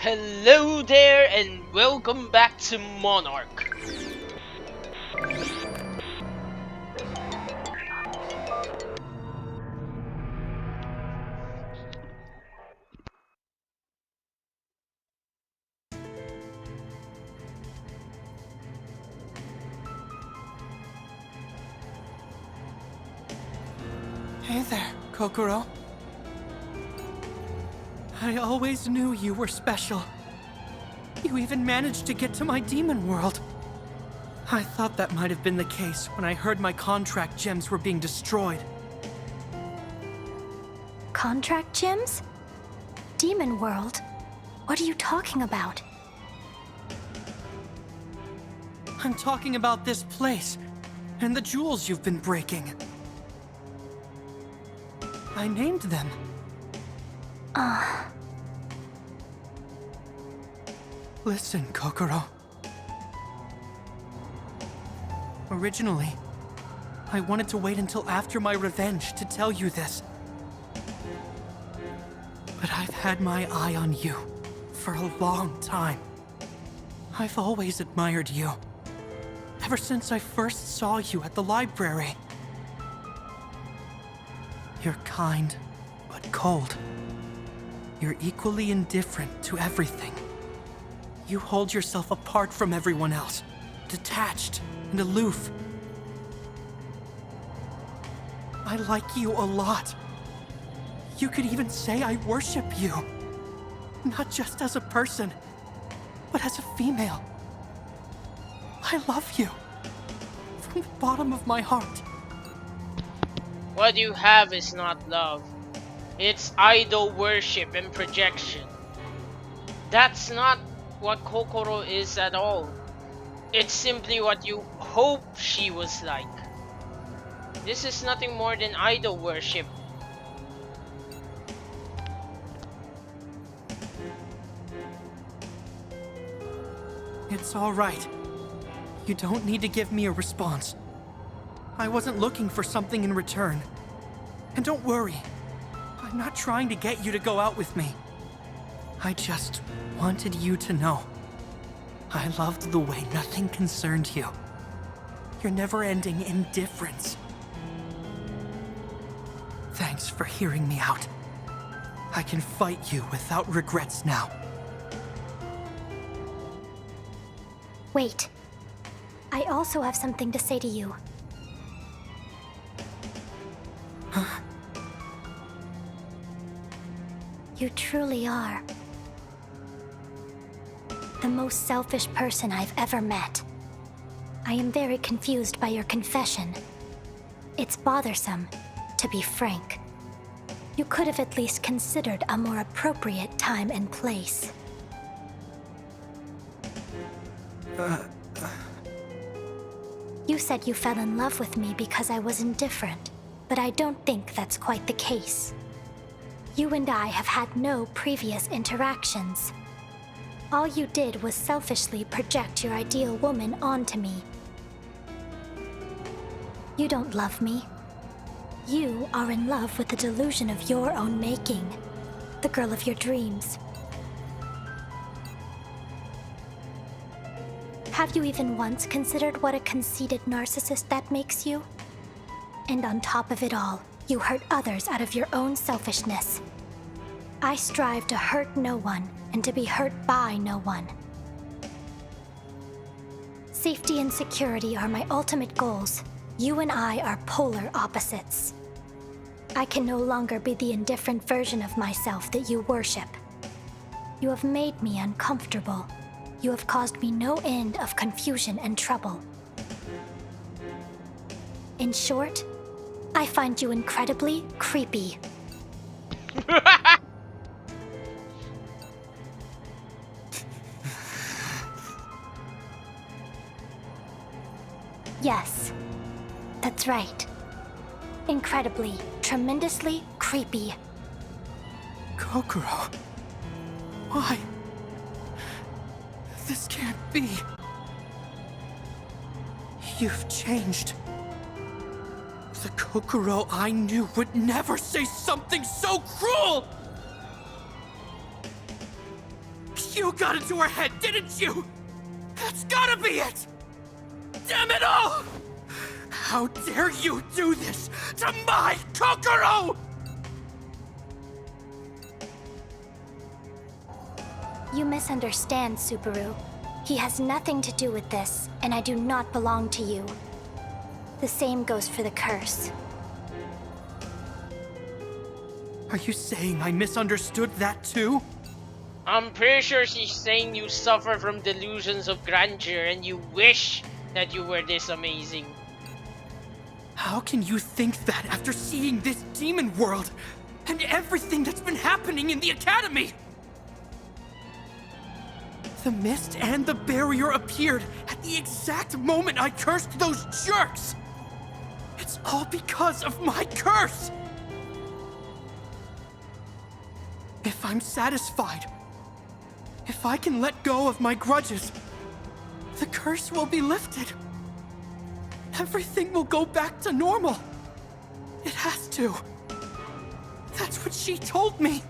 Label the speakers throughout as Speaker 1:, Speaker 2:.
Speaker 1: Hello there and welcome back to Monarch.
Speaker 2: Hey there, Kokoro. I always knew you were special. You even managed to get to my demon world. I thought that might have been the case when I heard my contract gems were being destroyed.
Speaker 3: Contract gems? Demon world? What are you talking about?
Speaker 2: I'm talking about this place and the jewels you've been breaking. I named them. Listen, Kokoro. Originally, I wanted to wait until after my revenge to tell you this. But I've had my eye on you for a long time. I've always admired you. Ever since I first saw you at the library. You're kind, but cold. You're equally indifferent to everything. You hold yourself apart from everyone else, detached and aloof. I like you a lot. You could even say I worship you. Not just as a person, but as a female. I love you. From the bottom of my heart.
Speaker 1: What you have is not love. It's idol worship and projection. That's not what Kokoro is at all. It's simply what you hope she was like. This is nothing more than idol worship.
Speaker 2: It's all right. You don't need to give me a response. I wasn't looking for something in return. And don't worry, I'm not trying to get you to go out with me. I just wanted you to know. I loved the way nothing concerned you. Your never-ending indifference. Thanks for hearing me out. I can fight you without regrets now.
Speaker 3: Wait. I also have something to say to you. You truly are the most selfish person I've ever met. I am very confused by your confession. It's bothersome, to be frank. You could have at least considered a more appropriate time and place. You said you fell in love with me because I was indifferent, but I don't think that's quite the case. You and I have had no previous interactions. All you did was selfishly project your ideal woman onto me. You don't love me. You are in love with the delusion of your own making, the girl of your dreams. Have you even once considered what a conceited narcissist that makes you? And on top of it all, you hurt others out of your own selfishness. I strive to hurt no one and to be hurt by no one. Safety and security are my ultimate goals. You and I are polar opposites. I can no longer be the indifferent version of myself that you worship. You have made me uncomfortable. You have caused me no end of confusion and trouble. In short, I find you incredibly creepy. Yes, that's right. Incredibly, tremendously creepy.
Speaker 2: Kokoro. Why? This can't be. You've changed. The Kokoro I knew would never say something so cruel! You got into her head, didn't you? That's gotta be it! Damn it all! How dare you do this to my Kokoro!
Speaker 3: You misunderstand, Subaru. He has nothing to do with this, and I do not belong to you. The same goes for the curse.
Speaker 2: Are you saying I misunderstood that too?
Speaker 1: I'm pretty sure she's saying you suffer from delusions of grandeur and you wish that you were this amazing.
Speaker 2: How can you think that after seeing this demon world and everything that's been happening in the academy? The mist and the barrier appeared at the exact moment I cursed those jerks! It's all because of my curse! If I'm satisfied, if I can let go of my grudges, the curse will be lifted. Everything will go back to normal. It has to. That's what she told me.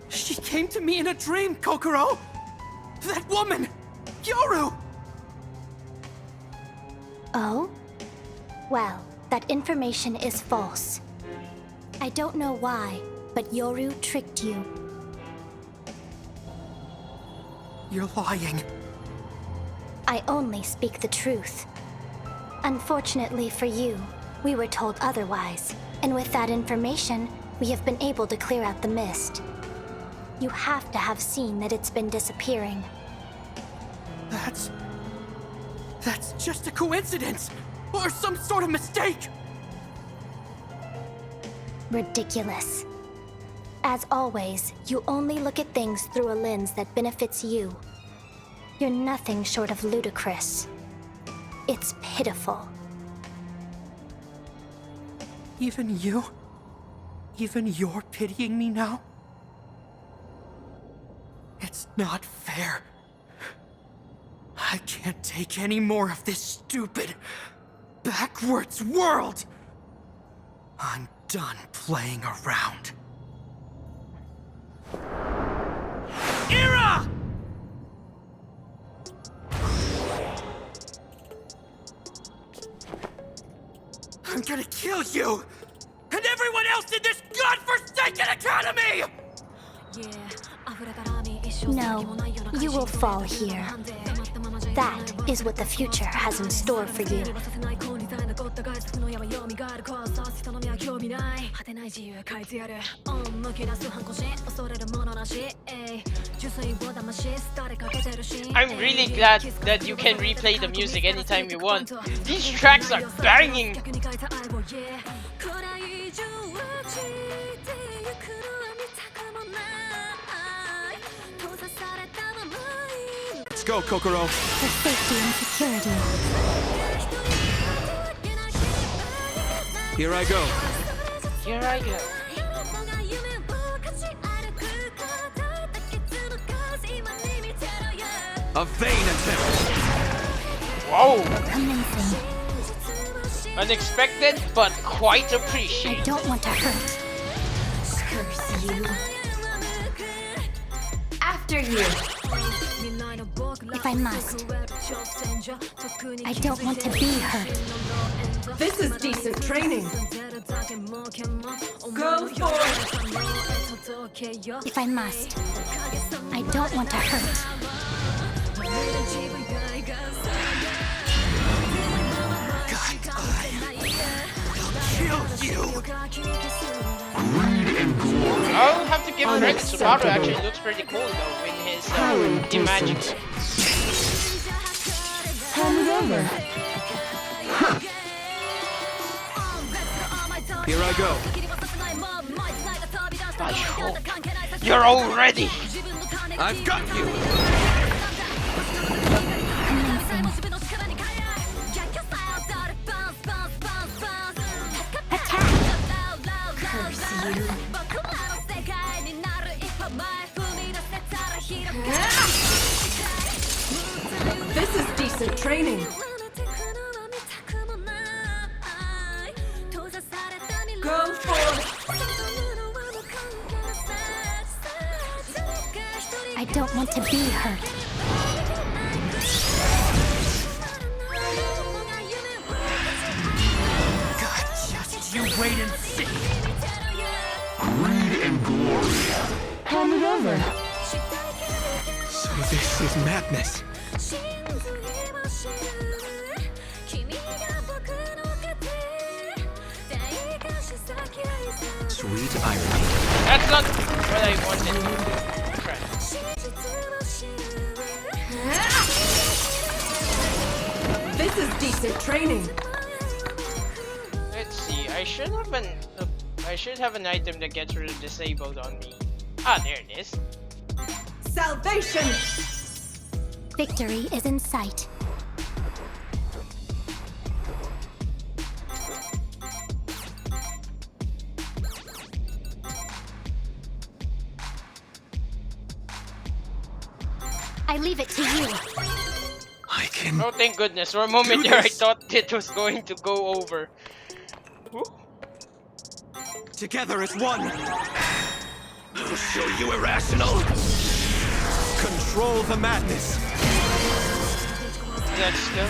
Speaker 2: She came to me in a dream, Kokoro! That woman! Yoru!
Speaker 3: Oh? Well, that information is false. I don't know why, but Yoru tricked you.
Speaker 2: You're lying.
Speaker 3: I only speak the truth. Unfortunately for you, we were told otherwise, and with that information, we have been able to clear out the mist. You have to have seen that it's been disappearing.
Speaker 2: That's just a coincidence! Or some sort of mistake!
Speaker 3: Ridiculous. As always, you only look at things through a lens that benefits you. You're nothing short of ludicrous. It's pitiful.
Speaker 2: Even you? Even you're pitying me now? It's not fair. I can't take any more of this stupid, backwards world! I'm done playing around. Ira! I'm gonna kill you! And everyone else in this godforsaken academy!
Speaker 3: No, you will fall here. That is what the future has in store for you.
Speaker 1: I'm really glad that you can replay the music anytime you want. These tracks are banging!
Speaker 2: Let's go, Kokoro.
Speaker 3: For safety and security.
Speaker 2: Here I go.
Speaker 1: Here I go.
Speaker 2: A vain attempt.
Speaker 1: Whoa!
Speaker 3: Amazing.
Speaker 1: Unexpected, but quite
Speaker 3: I
Speaker 1: appreciated.
Speaker 3: don't want to hurt. Curse you.
Speaker 4: After you.
Speaker 3: If I must. I don't want to be hurt.
Speaker 4: This is decent training. Go for it.
Speaker 3: If I must. I don't want to hurt.
Speaker 2: Kill you!
Speaker 1: I'll have to give credit. Subaru actually looks pretty cool though in his Imagine.
Speaker 4: Hand it over.
Speaker 2: Here I go.
Speaker 1: I hope you're all ready.
Speaker 2: I've got you!
Speaker 4: This is decent training. Go for it.
Speaker 3: I don't want to be hurt.
Speaker 2: God, just you wait and see.
Speaker 5: Greed and glory.
Speaker 4: Hand it over.
Speaker 2: So this is madness. Sweet irony.
Speaker 1: That's not what I wanted. Right.
Speaker 4: This is decent training.
Speaker 1: Let's see. I should have an item that gets rid of disabled on me. Ah, there it is.
Speaker 4: Salvation.
Speaker 3: Victory is in sight. I leave it to you.
Speaker 2: I can.
Speaker 1: Oh, thank goodness. For a moment there, I thought it was going to go over. Ooh.
Speaker 2: Together as one. I'll show you irrational. Control the madness.
Speaker 1: Let's go.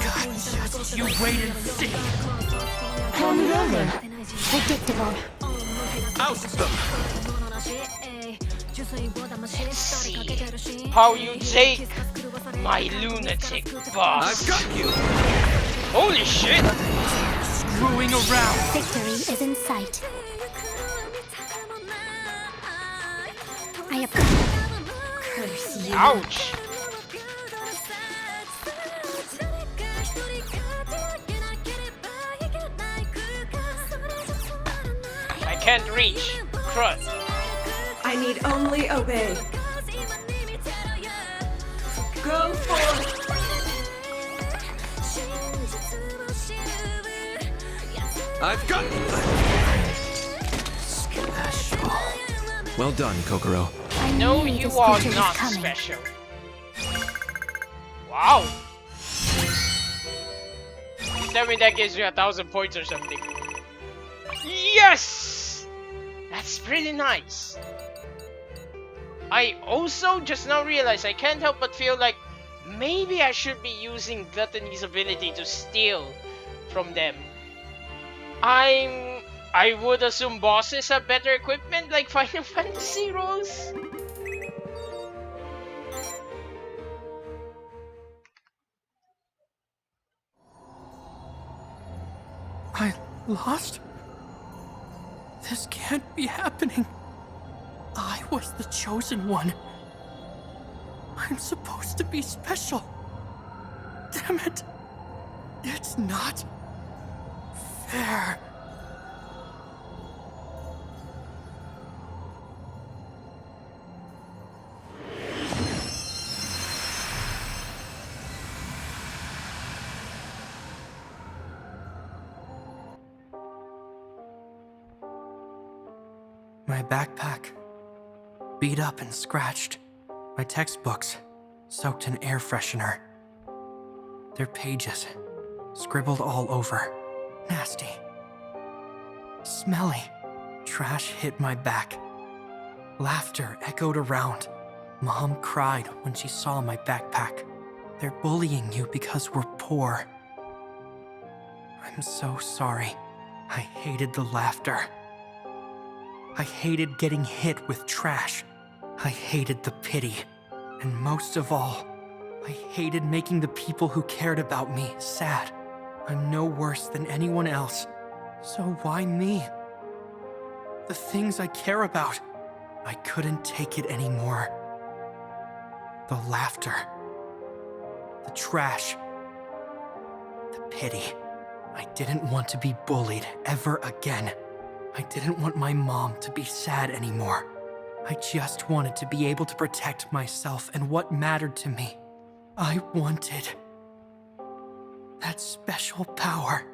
Speaker 2: God, just you wait and see.
Speaker 4: Hand it over.
Speaker 3: Predictable.
Speaker 2: Oust them.
Speaker 1: Let's see how you take my lunatic boss.
Speaker 2: I've got you.
Speaker 1: Holy shit!
Speaker 2: Screwing around.
Speaker 3: Victory is in sight. I curse you.
Speaker 1: Ouch! I can't reach. Crud.
Speaker 4: I need only obey. Go forth.
Speaker 2: I've got you. Special. Well done, Kokoro.
Speaker 3: I
Speaker 1: No,
Speaker 3: knew
Speaker 1: you
Speaker 3: this
Speaker 1: are
Speaker 3: future was
Speaker 1: not
Speaker 3: coming.
Speaker 1: special. Wow. Tell me that gives you 1,000 points or something. Yes! That's pretty nice. I also just now realized I can't help but feel like maybe I should be using Gluttony's ability to steal from them. I would assume bosses have better equipment like Final Fantasy rolls.
Speaker 2: I lost? This can't be happening. I was the chosen one. I'm supposed to be special. Damn it. It's not fair. My backpack, beat up and scratched. My textbooks, soaked in air freshener. Their pages, scribbled all over. Nasty. Smelly. Trash hit my back. Laughter echoed around. Mom cried when she saw my backpack. They're bullying you because we're poor. I'm so sorry. I hated the laughter. I hated getting hit with trash. I hated the pity. And most of all, I hated making the people who cared about me sad. I'm no worse than anyone else. So why me? The things I care about. I couldn't take it anymore. The laughter. The trash. The pity. I didn't want to be bullied ever again. I didn't want my mom to be sad anymore. I just wanted to be able to protect myself and what mattered to me. I wanted that special power.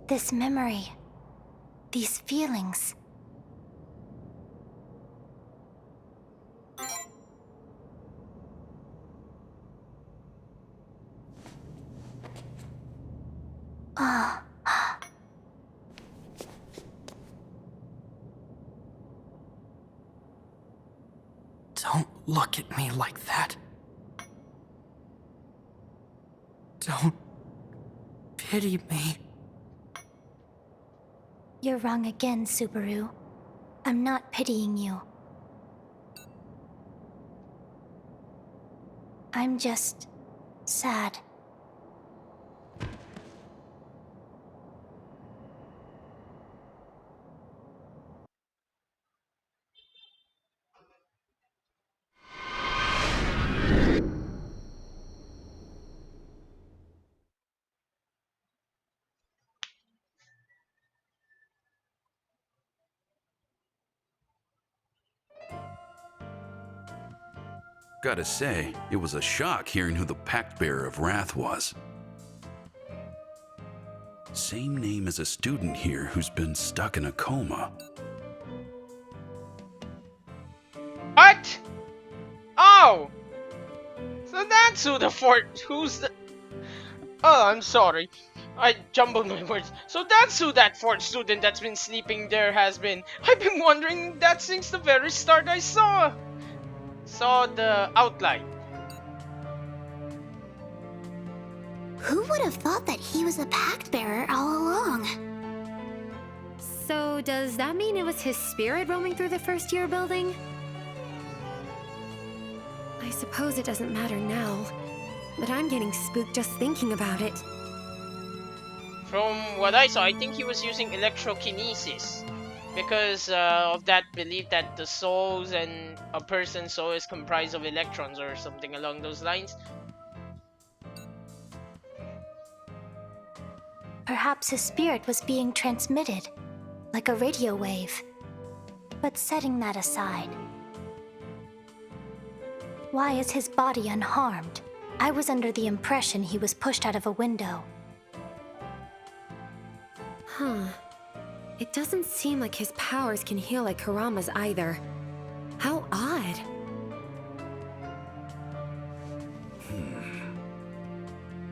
Speaker 3: This memory, these feelings.
Speaker 2: look at me like that. Don't pity me.
Speaker 3: You're wrong again, Subaru. I'm not pitying you. I'm just sad.
Speaker 5: Gotta say, it was a shock hearing who the pactbearer of Wrath was. Same name as a student here who's been stuck in a coma.
Speaker 1: What? Oh! So that's who the who's the... Oh, I'm sorry. I jumbled my words. So that's who that fourth student that's been sleeping there has been. I've been wondering that since the very start I saw the outline.
Speaker 6: Who would have thought that he was a pact bearer all along?
Speaker 7: So, does that mean it was his spirit roaming through the first year building? I suppose it doesn't matter now, but I'm getting spooked just thinking about it.
Speaker 1: From what I saw, I think he was using electrokinesis because of that belief that the souls and a person's soul is comprised of electrons or something along those lines.
Speaker 3: Perhaps his spirit was being transmitted, like a radio wave. But setting that aside, why is his body unharmed? I was under the impression he was pushed out of a window.
Speaker 7: Huh. It doesn't seem like his powers can heal like Kurama's either. How odd.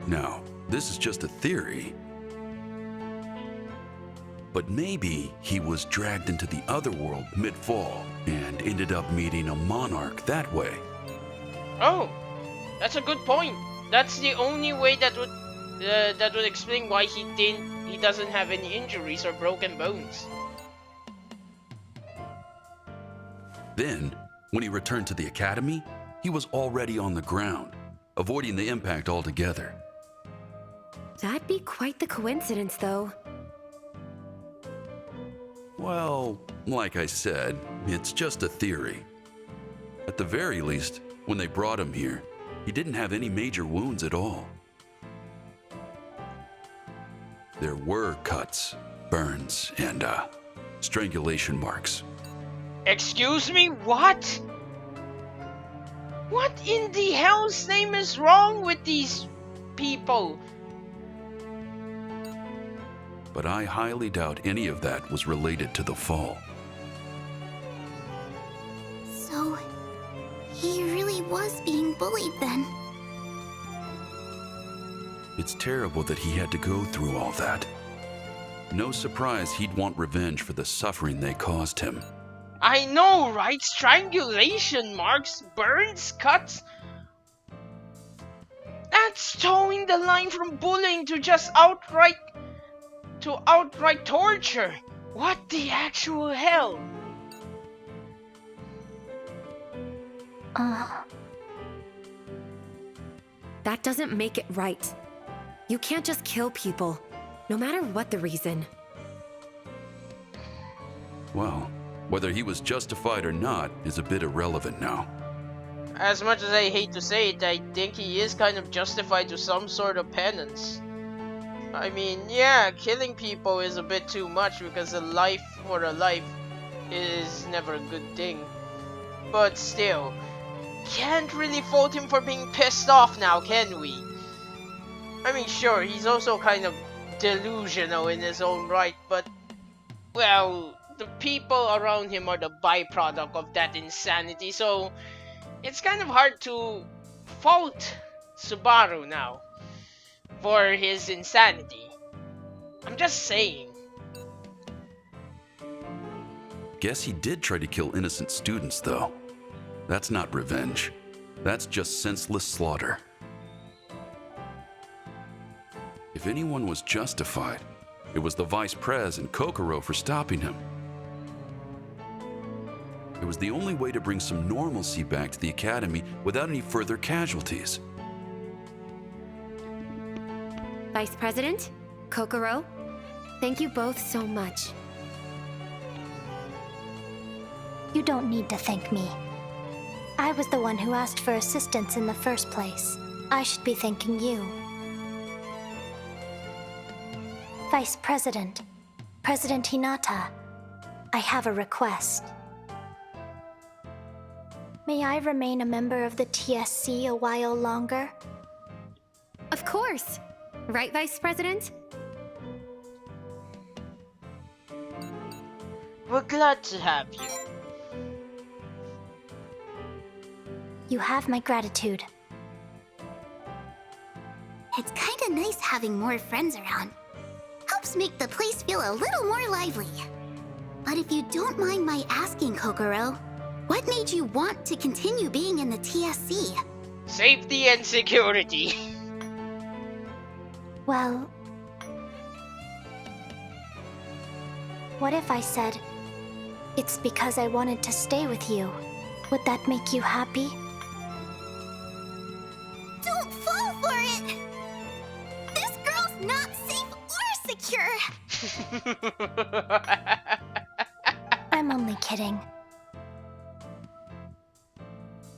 Speaker 5: Now, this is just a theory. But maybe he was dragged into the other world mid-fall and ended up meeting a monarch that way.
Speaker 1: Oh, that's a good point. That's the only way that would explain why he doesn't have any injuries or broken bones.
Speaker 5: Then, when he returned to the academy, he was already on the ground, avoiding the impact altogether.
Speaker 7: That'd be quite the coincidence, though.
Speaker 5: Well, like I said, it's just a theory. At the very least, when they brought him here, he didn't have any major wounds at all. There were cuts, burns, and strangulation marks.
Speaker 1: Excuse me, what? What in the hell's name is wrong with these people?
Speaker 5: But I highly doubt any of that was related to the fall.
Speaker 6: So, he really was being bullied then.
Speaker 5: It's terrible that he had to go through all that. No surprise he'd want revenge for the suffering they caused him.
Speaker 1: I know, right? Strangulation marks, burns, cuts. That's towing the line from bullying to just outright torture. What the actual hell?
Speaker 7: That doesn't make it right. You can't just kill people, no matter what the reason.
Speaker 5: Well, whether he was justified or not is a bit irrelevant now.
Speaker 1: As much as I hate to say it, I think he is kind of justified to some sort of penance. I mean, yeah, killing people is a bit too much because a life for a life is never a good thing. But still, can't really fault him for being pissed off now, can we? I mean, sure, he's also kind of delusional in his own right, but, well, the people around him are the byproduct of that insanity, so it's kind of hard to fault Subaru now for his insanity. I'm just saying.
Speaker 5: Guess he did try to kill innocent students, though. That's not revenge. That's just senseless slaughter. If anyone was justified, it was the Vice Prez and Kokoro for stopping him. It was the only way to bring some normalcy back to the Academy without any further casualties.
Speaker 7: Vice President, Kokoro, thank you both so much.
Speaker 3: You don't need to thank me. I was the one who asked for assistance in the first place. I should be thanking you. Vice President, President Hinata, I have a request. May I remain a member of the TSC a while longer?
Speaker 7: Of course! Right, Vice President?
Speaker 1: We're glad to have you.
Speaker 3: You have my gratitude.
Speaker 6: It's kinda nice having more friends around. Helps make the place feel a little more lively. But if you don't mind my asking, Kokoro, what made you want to continue being in the TSC?
Speaker 1: Safety and security.
Speaker 3: Well, what if I said, it's because I wanted to stay with you? Would that make you happy?
Speaker 6: Don't fall for it! This girl's not safe or secure!
Speaker 3: I'm only kidding.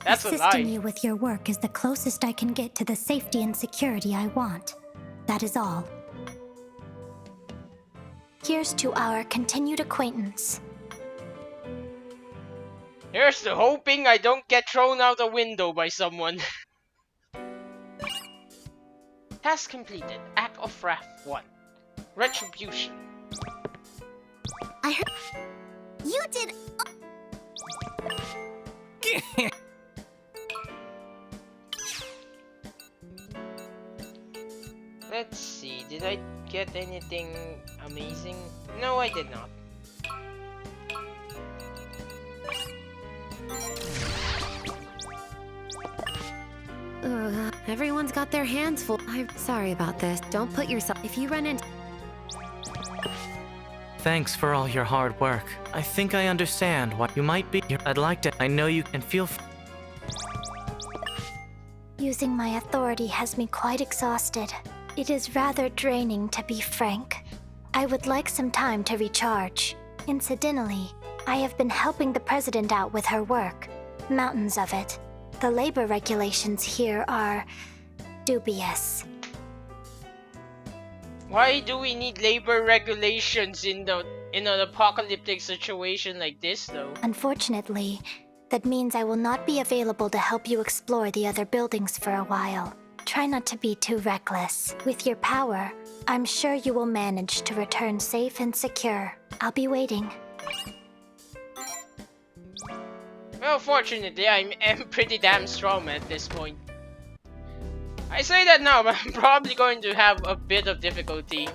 Speaker 1: That's a
Speaker 3: Assisting
Speaker 1: lie.
Speaker 3: you with your work is the closest I can get to the safety and security I want. That is all. Here's to our continued acquaintance.
Speaker 1: Here's to hoping I don't get thrown out a window by someone. Task completed. Act of Wrath 1. Retribution.
Speaker 6: I heard you did.
Speaker 1: Let's see, did I get anything amazing? No, I did not.
Speaker 7: Everyone's got their hands full. I'm sorry about this. Don't put yourself. If you run into.
Speaker 2: Thanks for all your hard work. I think I understand what you might be. I'd like to. I know you can feel.
Speaker 3: Using my authority has me quite exhausted. It is rather draining, to be frank. I would like some time to recharge. Incidentally, I have been helping the president out with her work. Mountains of it. The labor regulations here are dubious.
Speaker 1: Why do we need labor regulations in an apocalyptic situation like this though?
Speaker 3: Unfortunately, that means I will not be available to help you explore the other buildings for a while. Try not to be too reckless. With your power, I'm sure you will manage to return safe and secure. I'll be waiting.
Speaker 1: Well, fortunately, I'm pretty damn strong at this point. I say that now, but I'm probably going to have a bit of difficulty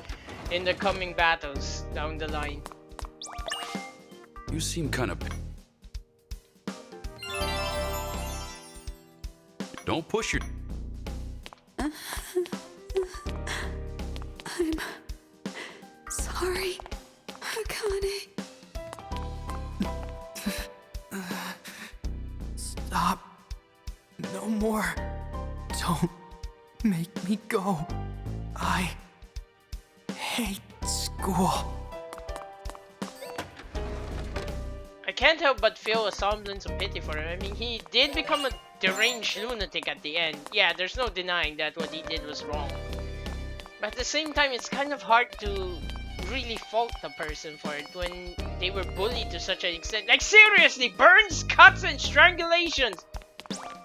Speaker 1: in the coming battles down the line.
Speaker 5: You seem kind of... Don't push your...
Speaker 4: I'm sorry, Akane.
Speaker 2: Stop. No more. Don't make me go. I hate school.
Speaker 1: I can't help but feel a semblance of pity for him. I mean, he did become a deranged lunatic at the end. Yeah, there's no denying that what he did was wrong. But at the same time, it's kind of hard to really fault the person for it when they were bullied to such an extent. Like, seriously, burns, cuts, and strangulations!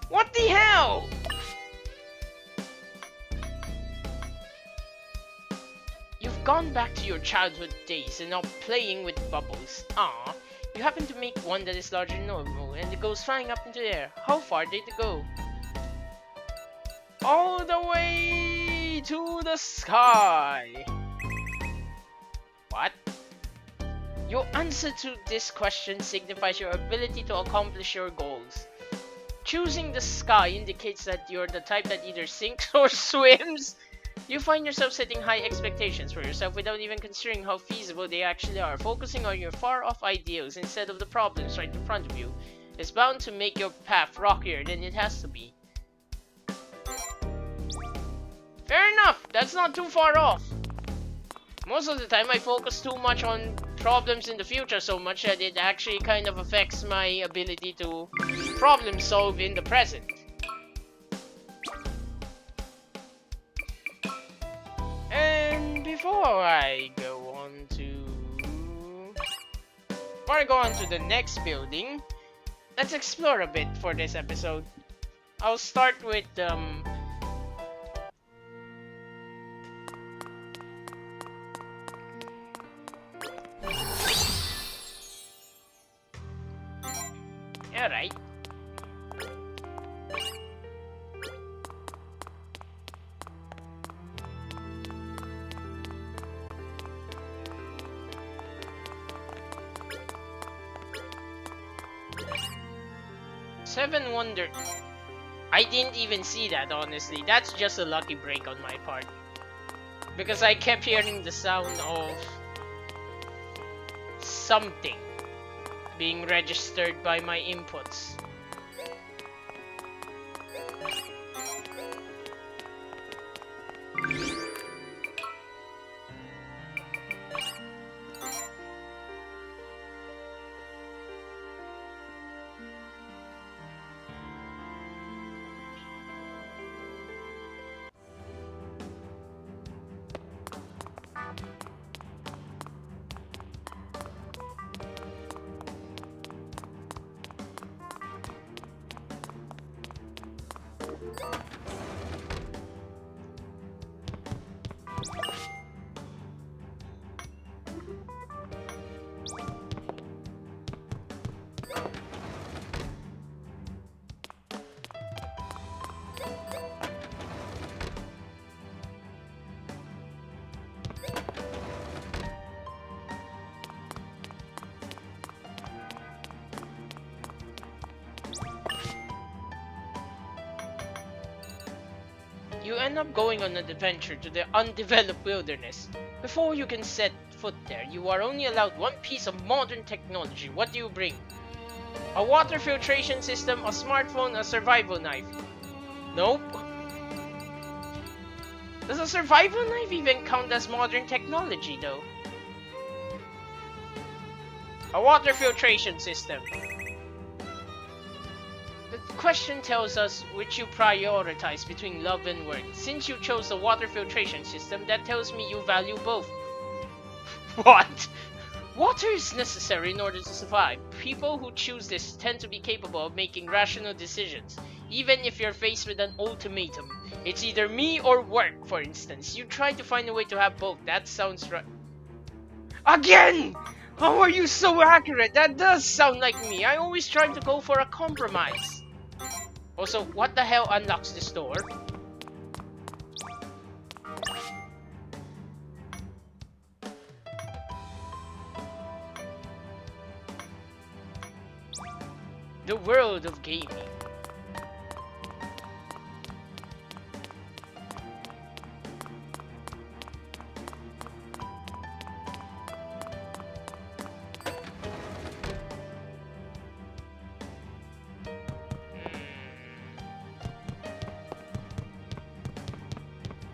Speaker 1: What the hell? You've gone back to your childhood days and now playing with bubbles. Ah, you happen to make one that is larger than normal and it goes flying up into the air. How far did it go? All the way to the sky. What? Your answer to this question signifies your ability to accomplish your goals. Choosing the sky indicates that you're the type that either sinks or swims. You find yourself setting high expectations for yourself without even considering how feasible they actually are. Focusing on your far-off ideals instead of the problems right in front of you is bound to make your path rockier than it has to be. Fair enough, that's not too far off. Most of the time I focus too much on problems in the future so much that it actually kind of affects my ability to problem solve in the present. And before I go on to the next building, let's explore a bit for this episode. I'll start with alright. Seven Wonder. I didn't even see that, honestly. That's just a lucky break on my part. Because I kept hearing the sound of something being registered by my inputs. You end up going on an adventure to the undeveloped wilderness. Before you can set foot there, you are only allowed one piece of modern technology. What do you bring? A water filtration system, a smartphone, a survival knife. Nope. Does a survival knife even count as modern technology though? A water filtration system. The question tells us which you prioritize between love and work. Since you chose the water filtration system, that tells me you value both. What? Water is necessary in order to survive. People who choose this tend to be capable of making rational decisions. Even if you're faced with an ultimatum, it's either me or work, for instance. You try to find a way to have both. That sounds right. Again! How are you so accurate? That does sound like me. I always try to go for a compromise. Also, what the hell unlocks this door? The world of gaming.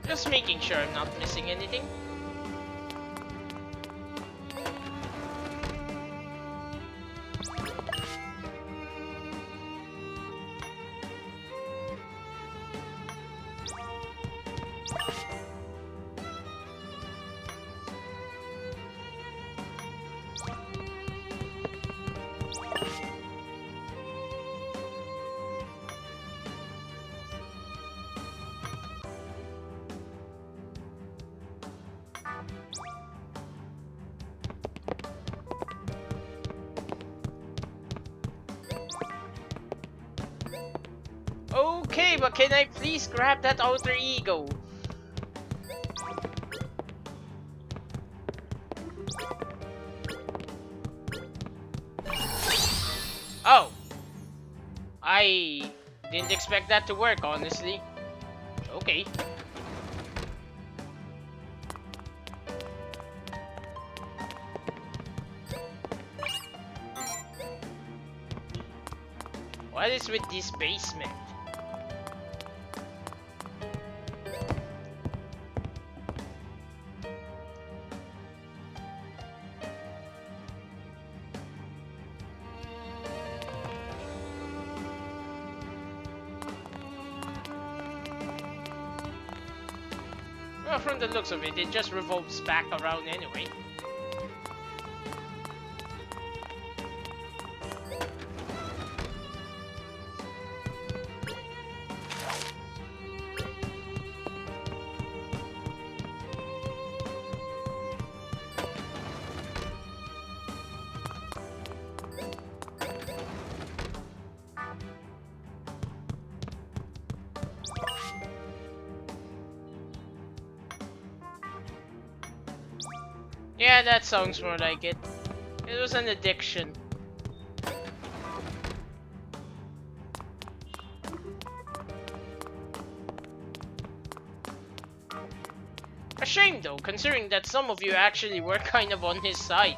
Speaker 1: Just making sure I'm not missing anything. Okay, but can I please grab that alter ego? Oh. I Didn't expect that to work, honestly. Okay. What is with this basement? Well, from the looks of it, it just revolves back around anyway. Yeah, that sounds more like it. It was an addiction. A shame though, considering that some of you actually were kind of on his side.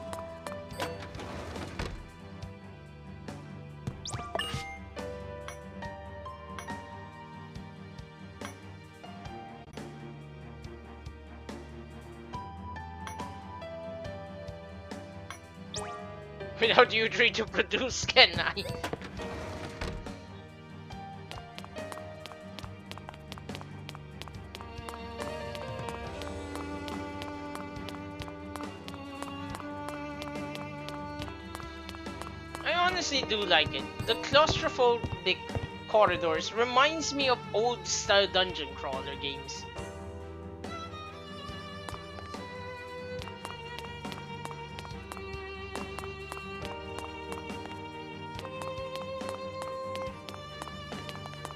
Speaker 1: Without you three to produce, can I? I honestly do like it. The claustrophobic corridors reminds me of old style dungeon crawler games.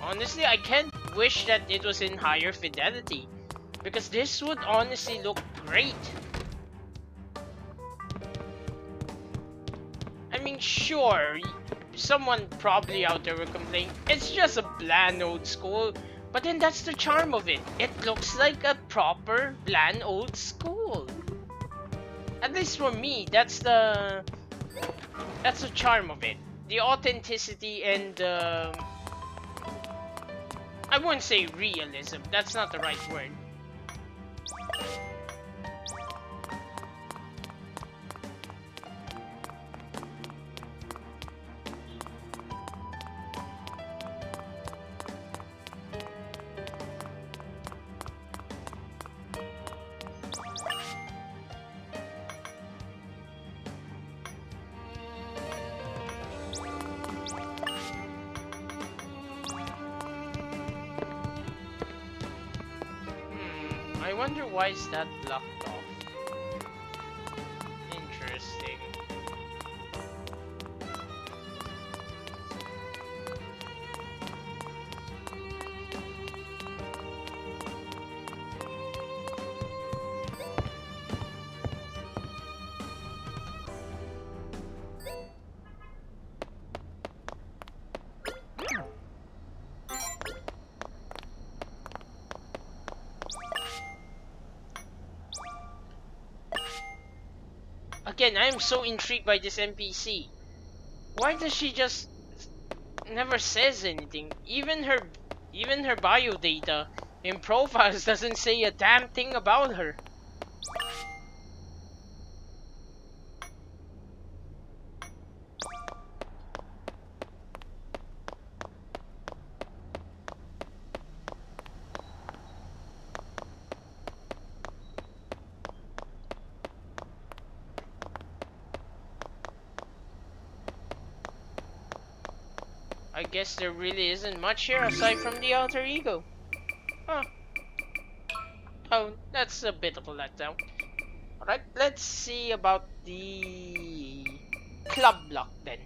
Speaker 1: Honestly, I can't wish that it was in higher fidelity, because this would honestly look great. I mean, sure, someone probably out there will complain, it's just a bland old school, but then that's the charm of it. It looks like a proper bland old school. At least for me, that's the charm of it. The authenticity and I wouldn't say realism, that's not the right word. I wonder why is that blocked off. Interesting. Again, I am so intrigued by this NPC. Why does she just never says anything? Even her bio data in profiles doesn't say a damn thing about her. I guess there really isn't much here aside from the alter ego. Huh. Oh, that's a bit of a letdown. Alright, let's see about the club block then.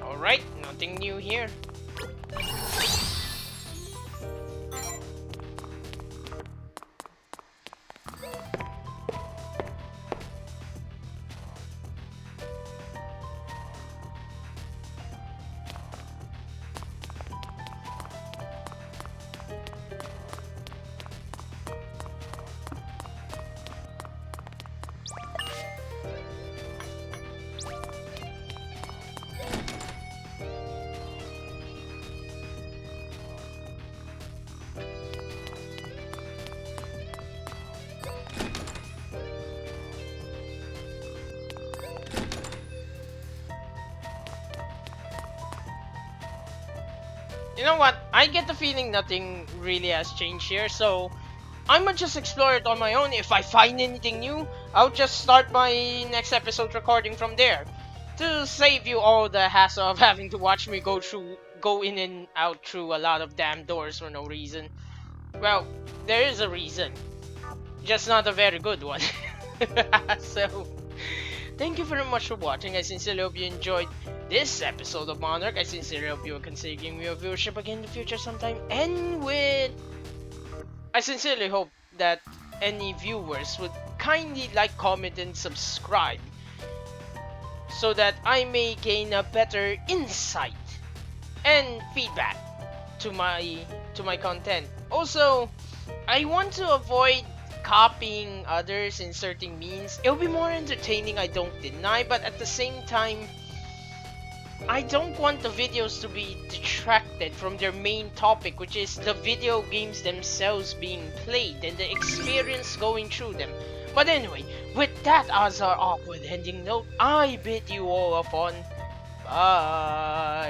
Speaker 1: Alright, nothing new here. You know what? I get the feeling nothing really has changed here, so I'ma just explore it on my own. If I find anything new, I'll just start my next episode recording from there. To save you all the hassle of having to watch me go in and out through a lot of damn doors for no reason. Well, there is a reason. Just not a very good one. So, thank you very much for watching. I sincerely hope you enjoyed this episode of Monarch. I sincerely hope you will consider giving me a viewership again in the future sometime. And with... I sincerely hope that any viewers would kindly like, comment, and subscribe so that I may gain a better insight and feedback to my content. Also, I want to avoid copying others, inserting memes. It'll be more entertaining, I don't deny, but at the same time, I don't want the videos to be detracted from their main topic, which is the video games themselves being played and the experience going through them. But anyway, with that as our awkward ending note, I bid you all a fun bye.